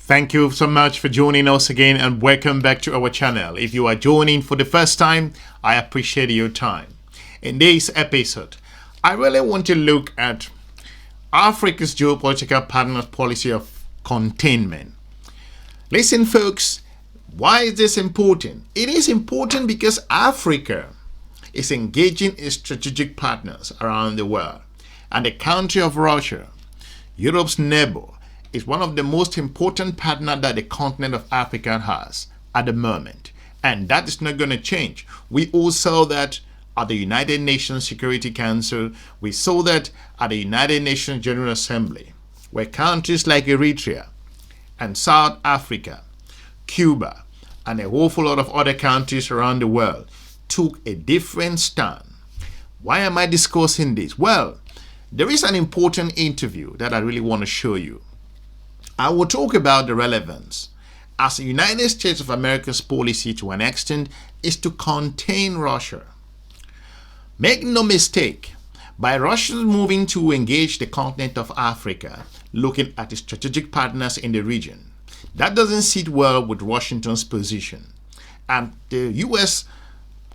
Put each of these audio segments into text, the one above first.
Thank you so much for joining us again and welcome back to our channel. If you are joining for the first time, I appreciate your time. In this episode, I really want to look at Africa's geopolitical partners policy of containment. Listen folks, why is this important? It is important because Africa is engaging its strategic partners around the world, and the country of Russia, Europe's neighbor, is one of the most important partners that the continent of Africa has at the moment, and that is not going to change. We all saw that at the United Nations Security Council. We saw that at the United Nations General Assembly, where countries like Eritrea and South Africa, Cuba, and a whole lot of other countries around the world took a different stand. Why am I discussing this? Well, there is an important interview that I really want to show you. I will talk about the relevance as the United States of America's policy to an extent is to contain Russia. Make no mistake, by Russia moving to engage the continent of Africa, looking at its strategic partners in the region, that doesn't sit well with Washington's position. And the U.S.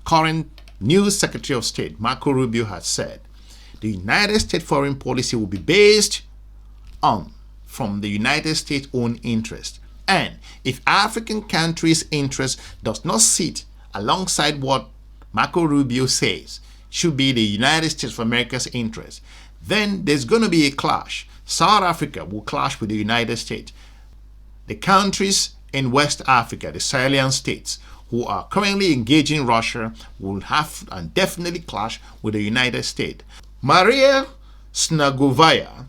current new Secretary of State, Marco Rubio, has said the United States foreign policy will be based on from the United States' own interest. And if African countries' interest does not sit alongside what Marco Rubio says should be the United States of America's interest, then there's going to be a clash. South Africa will clash with the United States. The countries in West Africa, the Sahelian states, who are currently engaging Russia, will have and definitely clash with the United States. Maria Snagovaya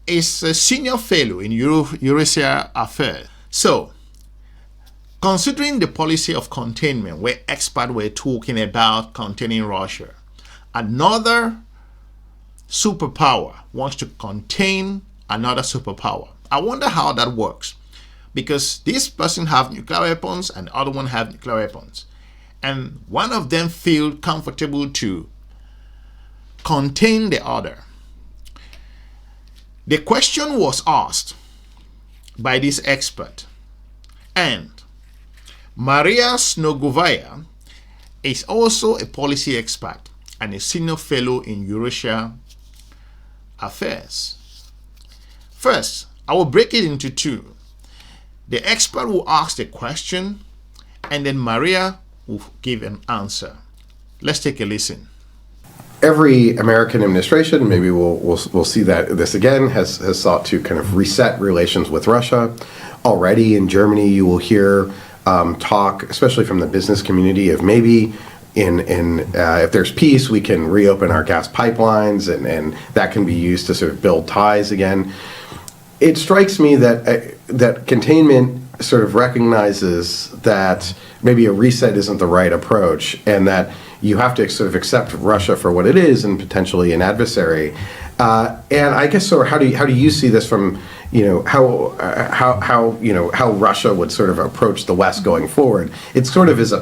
is a senior fellow in Eurasia Affairs. So, considering the policy of containment, where experts were talking about containing Russia, another superpower wants to contain another superpower. I wonder how that works, because this person have nuclear weapons and the other one have nuclear weapons, and one of them feel comfortable to contain the other. The question was asked by this expert, and Maria Snagovaya is also a policy expert and a senior fellow in Eurasia Affairs. First, I will break it into two. The expert will ask the question, and then Maria will give an answer. Let's take a listen. Every American administration, maybe we'll see that this again, has sought to kind of reset relations with Russia. Already in Germany, you will hear talk, especially from the business community, of maybe if there's peace, we can reopen our gas pipelines, and that can be used to sort of build ties again. It strikes me that containment sort of recognizes that maybe a reset isn't the right approach, and that you have to sort of accept Russia for what it is and potentially an adversary. And I guess, so how do you see this from, how Russia would sort of approach the West going forward? It sort of is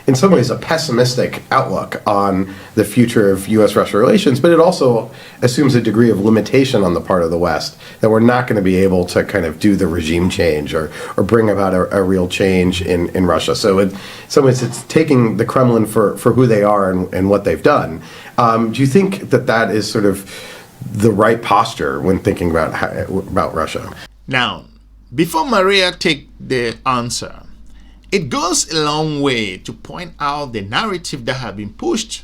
in some ways a pessimistic outlook on the future of U.S.-Russia relations, but it also assumes a degree of limitation on the part of the West, that we're not going to be able to kind of do the regime change or bring about a real change in Russia. So in some ways it's taking the Kremlin for who they are and what they've done. Do you think that is sort of the right posture when thinking about Russia? Now, before Maria take the answer, it goes a long way to point out the narrative that has been pushed.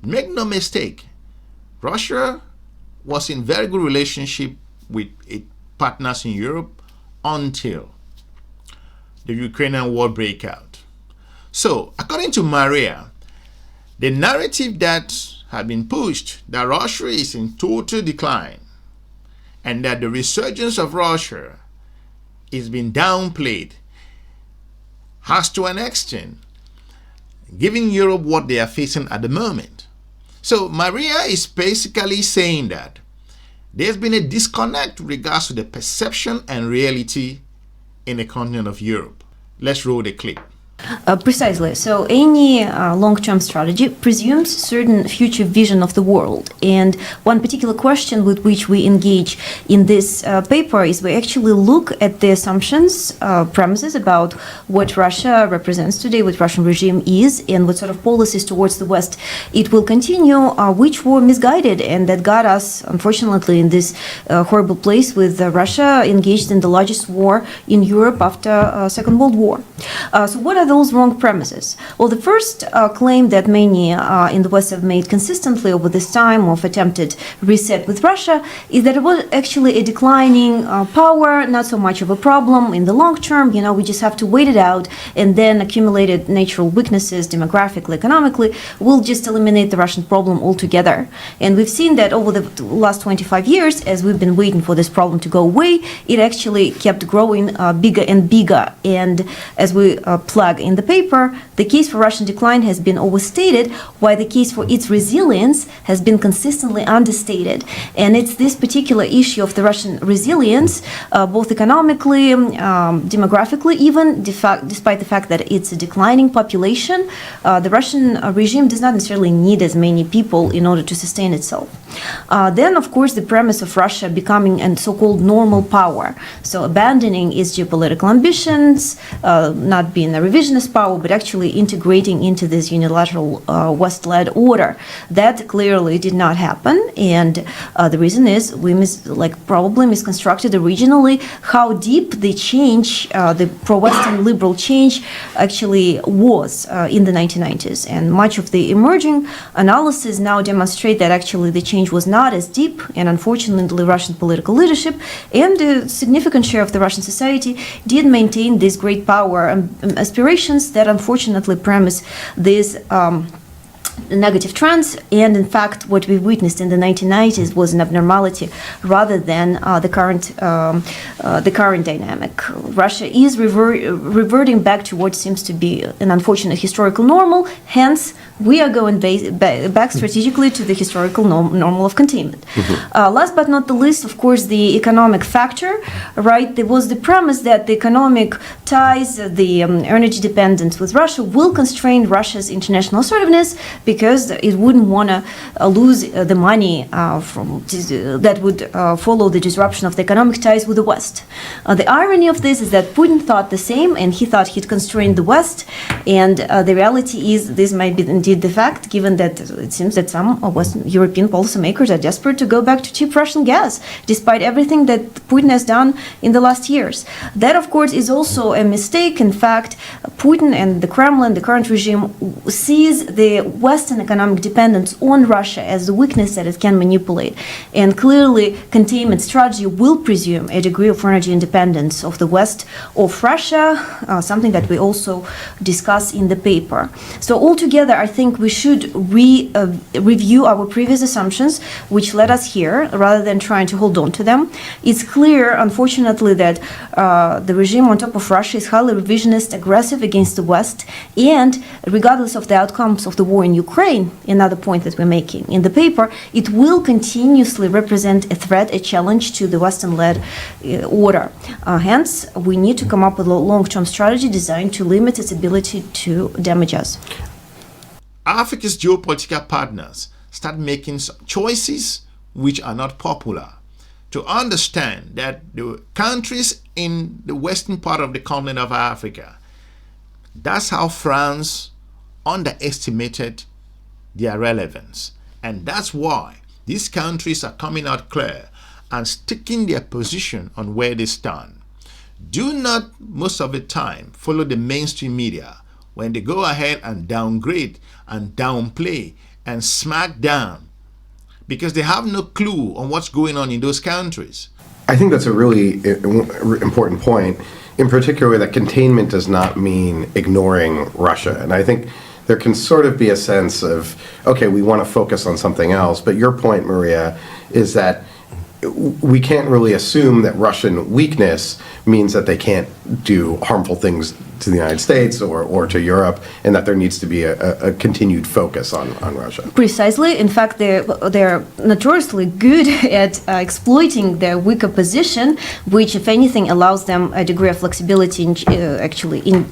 Make no mistake, Russia was in very good relationship with its partners in Europe until the Ukrainian war break out. So, according to Maria, the narrative that had been pushed that Russia is in total decline and that the resurgence of Russia is being downplayed has to an extent giving Europe what they are facing at the moment. So Maria is basically saying that there's been a disconnect with regards to the perception and reality in the continent of Europe. Let's roll the clip. Precisely. So any long-term strategy presumes certain future vision of the world. And one particular question with which we engage in this paper is we actually look at the assumptions, premises about what Russia represents today, what Russian regime is, and what sort of policies towards the West it will continue, which were misguided and that got us, unfortunately, in this horrible place with Russia engaged in the largest war in Europe after Second World War. So what are those wrong premises? Well, the first claim that many in the West have made consistently over this time of attempted reset with Russia is that it was actually a declining power, not so much of a problem in the long term. You know, we just have to wait it out, and then accumulated natural weaknesses, demographically, economically, will just eliminate the Russian problem altogether. And we've seen that over the last 25 years, as we've been waiting for this problem to go away, it actually kept growing bigger and bigger. And as we plug in the paper, the case for Russian decline has been overstated, while the case for its resilience has been consistently understated. And it's this particular issue of the Russian resilience, both economically, demographically, even despite the fact that it's a declining population, the Russian regime does not necessarily need as many people in order to sustain itself. Then, of course, the premise of Russia becoming a so-called normal power, so abandoning its geopolitical ambitions, not being a revisionist power, but actually integrating into this unilateral West-led order. That clearly did not happen, and the reason is we probably misconstructed originally how deep the change, the pro-Western liberal change, actually was in the 1990s. And much of the emerging analysis now demonstrate that actually the change was not as deep, and unfortunately Russian political leadership and a significant share of the Russian society did maintain these great power aspirations that unfortunately premise this negative trends, and in fact what we witnessed in the 1990s was an abnormality rather than the current dynamic. Russia is reverting back to what seems to be an unfortunate historical normal, hence we are going back strategically to the historical normal of containment. Last but not the least, of course, the economic factor, right? There was the premise that the economic ties, the energy dependence with Russia will constrain Russia's international assertiveness because it wouldn't want to lose the money that would follow the disruption of the economic ties with the West. The irony of this is that Putin thought the same, and he thought he'd constrain the West, and the reality is this might be indeed the fact, given that it seems that some Western European policymakers are desperate to go back to cheap Russian gas, despite everything that Putin has done in the last years. That, of course, is also a mistake. In fact, Putin and the Kremlin, the current regime, sees the Western economic dependence on Russia as the weakness that it can manipulate. And clearly, containment strategy will presume a degree of energy independence of the West of Russia, something that we also discuss in the paper. So altogether, I think we should review our previous assumptions, which led us here, rather than trying to hold on to them. It's clear, unfortunately, that the regime on top of Russia is highly revisionist, aggressive against the West, and regardless of the outcomes of the war in Ukraine, another point that we're making in the paper, it will continuously represent a threat, a challenge to the Western-led order. Hence, we need to come up with a long-term strategy designed to limit its ability to damage us. Africa's geopolitical partners start making choices which are not popular. To understand that the countries in the western part of the continent of Africa, that's how France underestimated their relevance. And that's why these countries are coming out clear and sticking their position on where they stand. Do not, most of the time, follow the mainstream media when they go ahead and downgrade and downplay and smack down, because they have no clue on what's going on in those countries. I think that's a really important point, in particular that containment does not mean ignoring Russia. And I think there can sort of be a sense of, okay, we want to focus on something else. But your point, Maria, is that we can't really assume that Russian weakness means that they can't do harmful things to the United States or to Europe, and that there needs to be a continued focus on Russia. Precisely. In fact, they're notoriously good at exploiting their weaker position, which, if anything, allows them a degree of flexibility in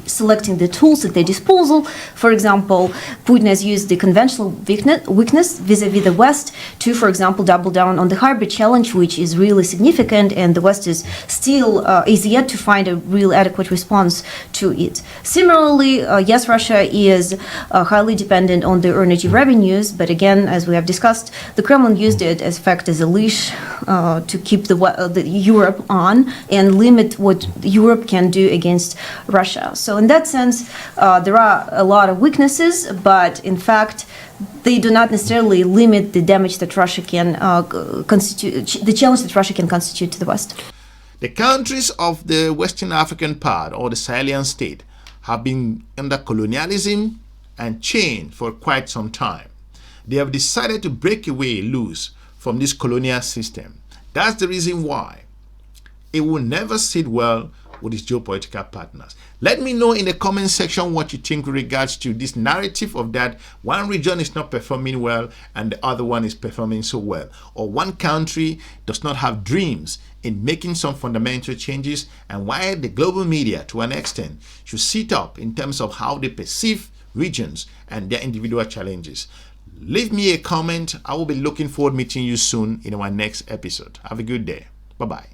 selecting the tools at their disposal. For example, Putin has used the conventional weakness vis-a-vis the West to, for example, double down on the hybrid challenge, which is really significant, and the West is still is yet to find a real adequate response to it. Similarly, yes, Russia is highly dependent on their energy revenues, but again, as we have discussed, the Kremlin used it as fact as a leash to keep the Europe on and limit what Europe can do against Russia. So in that sense, there are a lot of weaknesses, but in fact, they do not necessarily limit the damage that Russia can constitute, the challenge that Russia can constitute to the West. The countries of the Western African part, or the Sahelian state, have been under colonialism and chained for quite some time. They have decided to break away loose from this colonial system. That's the reason why it will never sit well with its geopolitical partners. Let me know in the comment section what you think with regards to this narrative of that one region is not performing well and the other one is performing so well, or one country does not have dreams in making some fundamental changes, and why the global media to an extent should sit up in terms of how they perceive regions and their individual challenges. Leave me a comment. I will be looking forward to meeting you soon in our next episode. Have a good day. Bye-bye.